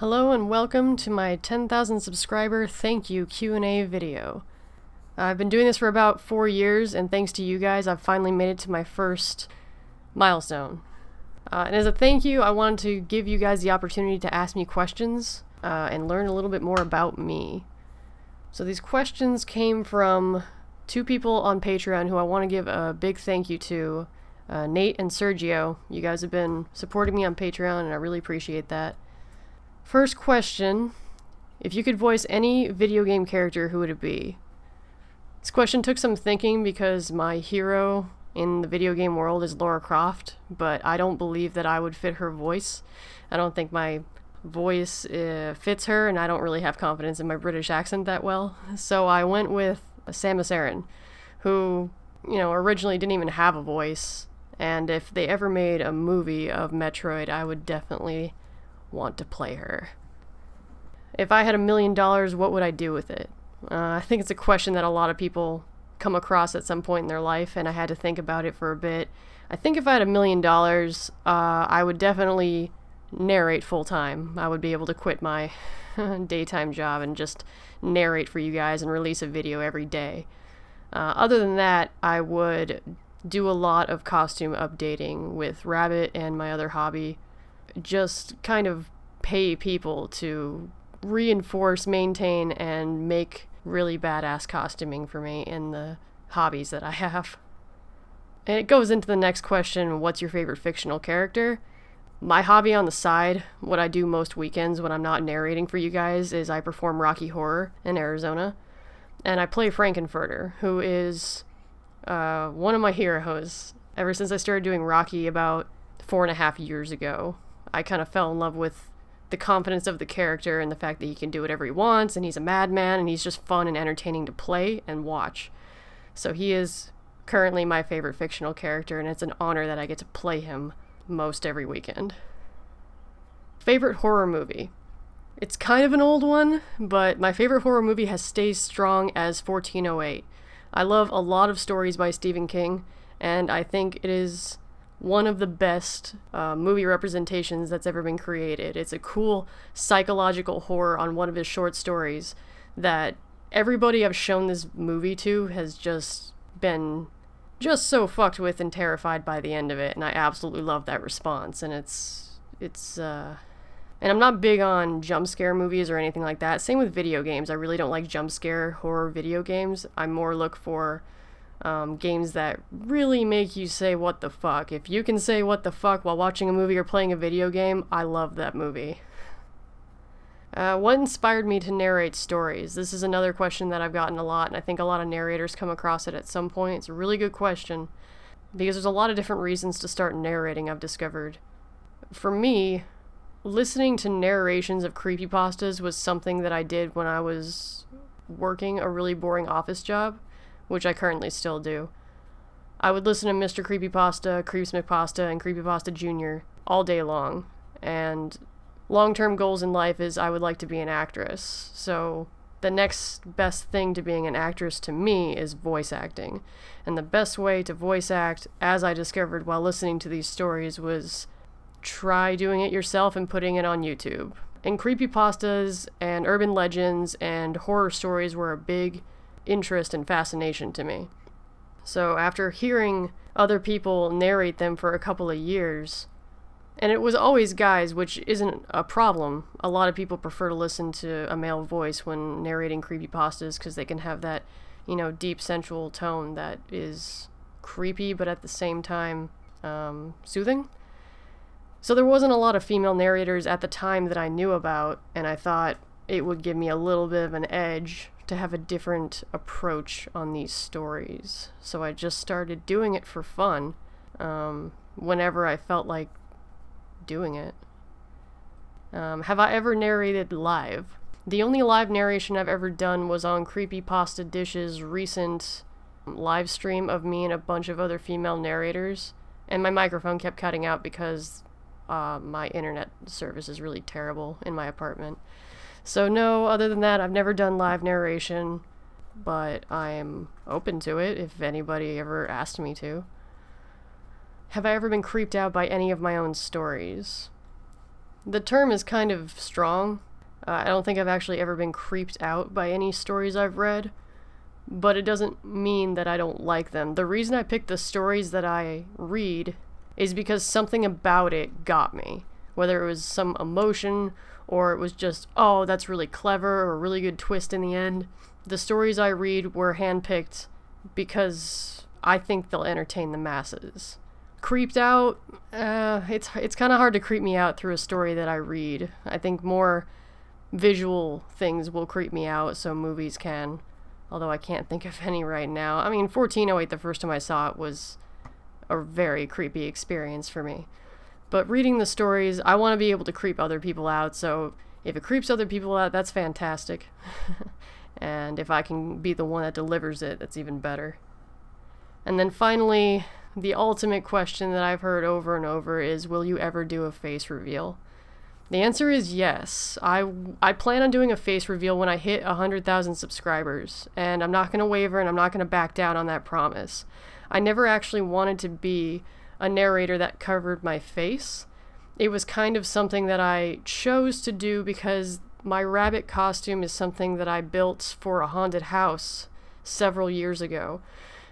Hello and welcome to my 10,000 subscriber thank you Q&A video. I've been doing this for about 4 years, and thanks to you guys I've finally made it to my first milestone. And as a thank you, I wanted to give you guys the opportunity to ask me questions and learn a little bit more about me. So these questions came from 2 people on Patreon who I want to give a big thank you to, Nate and Sergio. You guys have been supporting me on Patreon and I really appreciate that. First question, if you could voice any video game character, who would it be? This question took some thinking because my hero in the video game world is Lara Croft, but I don't believe that I would fit her voice. I don't think my voice fits her, and I don't really have confidence in my British accent that well. So I went with Samus Aran, who, originally didn't even have a voice, and if they ever made a movie of Metroid, I would definitely want to play her. If I had $1 million, what would I do with it? I think it's a question that a lot of people come across at some point in their life, and I had to think about it for a bit. I think if I had $1 million, I would definitely narrate full-time. I would be able to quit my daytime job and just narrate for you guys and release a video every day. Other than that, I would do a lot of costume updating with Rabbit and my other hobby. Just kind of pay people to reinforce, maintain, and make really badass costuming for me in the hobbies that I have. And it goes into the next question, what's your favorite fictional character? My hobby on the side, what I do most weekends when I'm not narrating for you guys, is I perform Rocky Horror in Arizona. And I play Frankenfurter, who is one of my heroes. Ever since I started doing Rocky about 4.5 years ago, I kind of fell in love with the confidence of the character and the fact that he can do whatever he wants, and he's a madman, and he's just fun and entertaining to play and watch. So he is currently my favorite fictional character, and it's an honor that I get to play him most every weekend. Favorite horror movie? It's kind of an old one, but my favorite horror movie has stayed strong as 1408. I love a lot of stories by Stephen King, and I think it is one of the best movie representations that's ever been created. It's a cool psychological horror on one of his short stories that everybody I've shown this movie to has just been so fucked with and terrified by the end of it, and I absolutely love that response. And and I'm not big on jump scare movies or anything like that. Same with video games. I really don't like jump scare horror video games. I more look for games that really make you say what the fuck. If you can say what the fuck while watching a movie or playing a video game, I love that movie. What inspired me to narrate stories? This is another question that I've gotten a lot, and I think a lot of narrators come across it at some point. It's a really good question, because there's a lot of different reasons to start narrating, I've discovered. For me, listening to narrations of creepypastas was something that I did when I was working a really boring office job, which I currently still do. I would listen to Mr. Creepypasta, Creeps McPasta, and Creepypasta Jr. all day long, and long-term goals in life is I would like to be an actress, so the next best thing to being an actress to me is voice acting. And the best way to voice act, as I discovered while listening to these stories, was try doing it yourself and putting it on YouTube. And creepypastas and urban legends and horror stories were a big interest and fascination to me. So after hearing other people narrate them for a couple of years, and it was always guys, which isn't a problem. A lot of people prefer to listen to a male voice when narrating creepypastas because they can have that, deep sensual tone that is creepy but at the same time soothing. So there wasn't a lot of female narrators at the time that I knew about, and I thought it would give me a little bit of an edge to have a different approach on these stories. So I just started doing it for fun, whenever I felt like doing it. Have I ever narrated live? The only live narration I've ever done was on Creepypasta Dish's recent live stream of me and a bunch of other female narrators, and my microphone kept cutting out because my internet service is really terrible in my apartment. So no, other than that, I've never done live narration, but I'm open to it if anybody ever asked me to. Have I ever been creeped out by any of my own stories? The term is kind of strong. I don't think I've actually ever been creeped out by any stories I've read, but it doesn't mean that I don't like them. The reason I pick the stories that I read is because something about it got me. Whether it was some emotion, or it was just, oh, that's really clever, or a really good twist in the end. The stories I read were handpicked because I think they'll entertain the masses. Creeped out, it's kind of hard to creep me out through a story that I read. I think more visual things will creep me out, so movies can. Although I can't think of any right now. I mean, 1408, the first time I saw it, was a very creepy experience for me. But reading the stories, I want to be able to creep other people out, so if it creeps other people out, that's fantastic. And if I can be the one that delivers it, that's even better. And then finally, the ultimate question that I've heard over and over is, will you ever do a face reveal? The answer is yes. I plan on doing a face reveal when I hit 100,000 subscribers, and I'm not going to waver and I'm not going to back down on that promise. I never actually wanted to be a narrator that covered my face. It was kind of something that I chose to do because my rabbit costume is something that I built for a haunted house several years ago.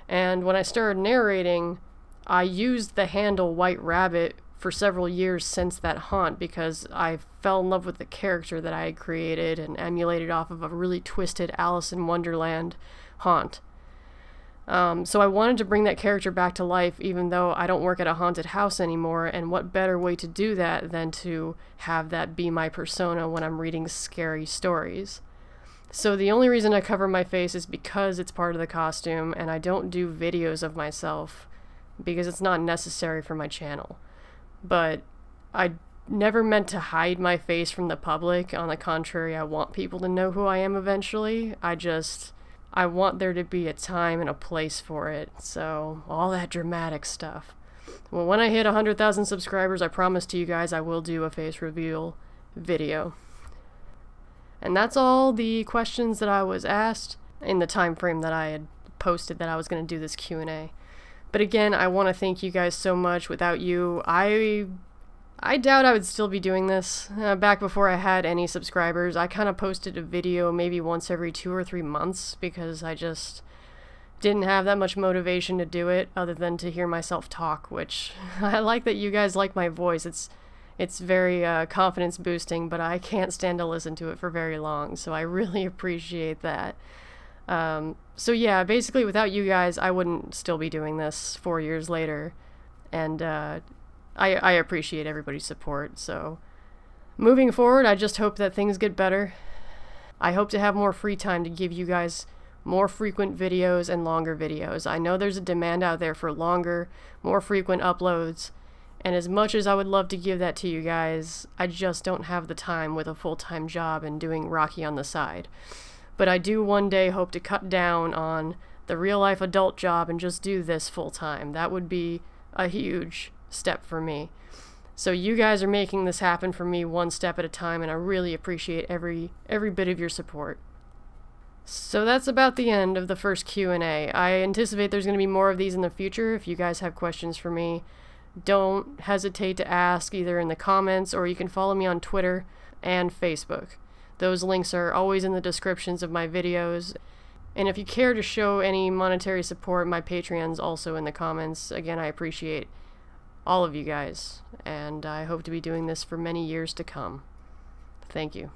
And when I started narrating, I used the handle White Rabbit for several years since that haunt because I fell in love with the character that I had created and emulated off of a really twisted Alice in Wonderland haunt. So I wanted to bring that character back to life even though I don't work at a haunted house anymore, and what better way to do that than to have that be my persona when I'm reading scary stories. So the only reason I cover my face is because it's part of the costume, and I don't do videos of myself because it's not necessary for my channel. But I never meant to hide my face from the public. On the contrary, I want people to know who I am eventually. I want there to be a time and a place for it. So, all that dramatic stuff. Well, when I hit 100,000 subscribers, I promise to you guys I will do a face reveal video. And that's all the questions that I was asked in the time frame that I had posted that I was going to do this Q&A. But again, I want to thank you guys so much. Without you, I doubt I would still be doing this. Back before I had any subscribers, I kind of posted a video maybe once every 2 or 3 months because I just didn't have that much motivation to do it other than to hear myself talk, which I like that you guys like my voice. It's very confidence boosting, but I can't stand to listen to it for very long, so I really appreciate that. So yeah, basically without you guys, I wouldn't still be doing this 4 years later, and I appreciate everybody's support. So moving forward, I just hope that things get better. I hope to have more free time to give you guys more frequent videos and longer videos. I know there's a demand out there for longer, more frequent uploads, and as much as I would love to give that to you guys, I just don't have the time with a full-time job and doing Rocky on the side. But I do one day hope to cut down on the real-life adult job and just do this full-time. That would be a huge step for me. So you guys are making this happen for me one step at a time, and I really appreciate every bit of your support. So that's about the end of the first Q&A. I anticipate there's going to be more of these in the future. If you guys have questions for me, don't hesitate to ask either in the comments, or you can follow me on Twitter and Facebook. Those links are always in the descriptions of my videos. And if you care to show any monetary support, my Patreon's also in the comments. Again, I appreciate all of you guys, and I hope to be doing this for many years to come. Thank you.